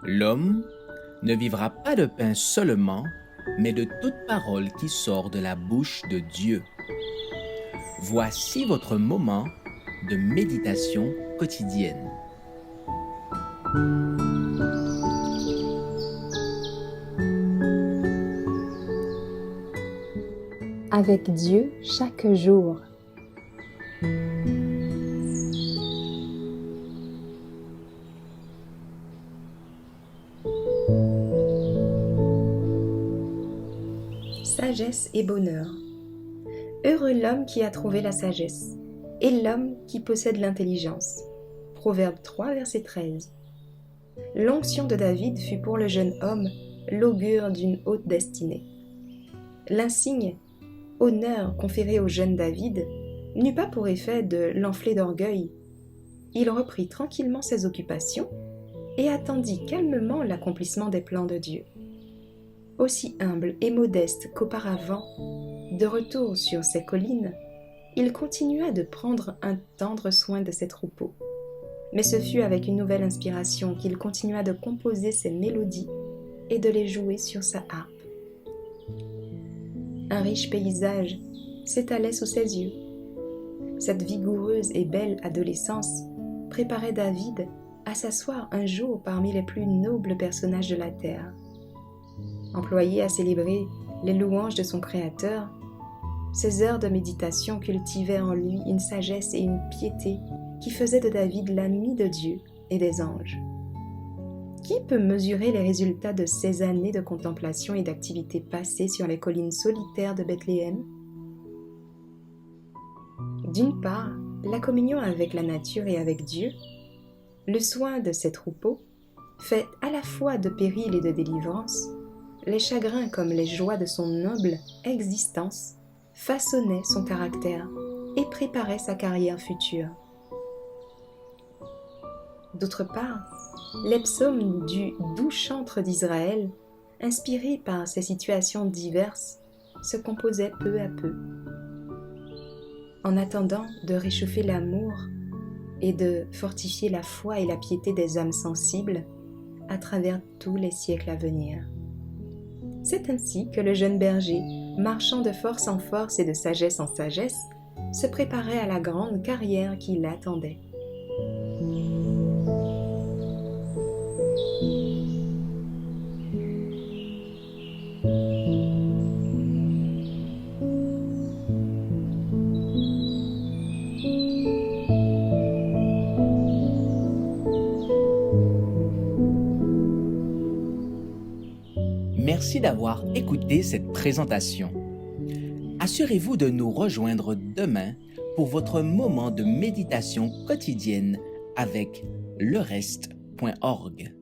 L'homme ne vivra pas de pain seulement, mais de toute parole qui sort de la bouche de Dieu. Voici votre moment de méditation quotidienne. Avec Dieu chaque jour. Sagesse et bonheur. Heureux l'homme qui a trouvé la sagesse, et l'homme qui possède l'intelligence. Proverbe 3, verset 13. L'onction de David fut pour le jeune homme l'augure d'une haute destinée. L'insigne honneur conféré au jeune David n'eut pas pour effet de l'enfler d'orgueil. Il reprit tranquillement ses occupations et attendit calmement l'accomplissement des plans de Dieu. Aussi humble et modeste qu'auparavant, de retour sur ses collines, il continua de prendre un tendre soin de ses troupeaux. Mais ce fut avec une nouvelle inspiration qu'il continua de composer ses mélodies et de les jouer sur sa harpe. Un riche paysage s'étalait sous ses yeux. Cette vigoureuse et belle adolescence préparait David à s'asseoir un jour parmi les plus nobles personnages de la terre. Employé à célébrer les louanges de son Créateur, ces heures de méditation cultivaient en lui une sagesse et une piété qui faisaient de David l'ami de Dieu et des anges. Qui peut mesurer les résultats de ces années de contemplation et d'activité passées sur les collines solitaires de Bethléem? D'une part, la communion avec la nature et avec Dieu, le soin de ses troupeaux, fait à la fois de péril et de délivrance, les chagrins comme les joies de son noble existence façonnaient son caractère et préparaient sa carrière future. D'autre part, les psaumes du doux chantre d'Israël, inspirés par ces situations diverses, se composaient peu à peu. En attendant de réchauffer l'amour et de fortifier la foi et la piété des âmes sensibles à travers tous les siècles à venir. C'est ainsi que le jeune berger, marchant de force en force et de sagesse en sagesse, se préparait à la grande carrière qui l'attendait. Merci d'avoir écouté cette présentation. Assurez-vous de nous rejoindre demain pour votre moment de méditation quotidienne avec lereste.org.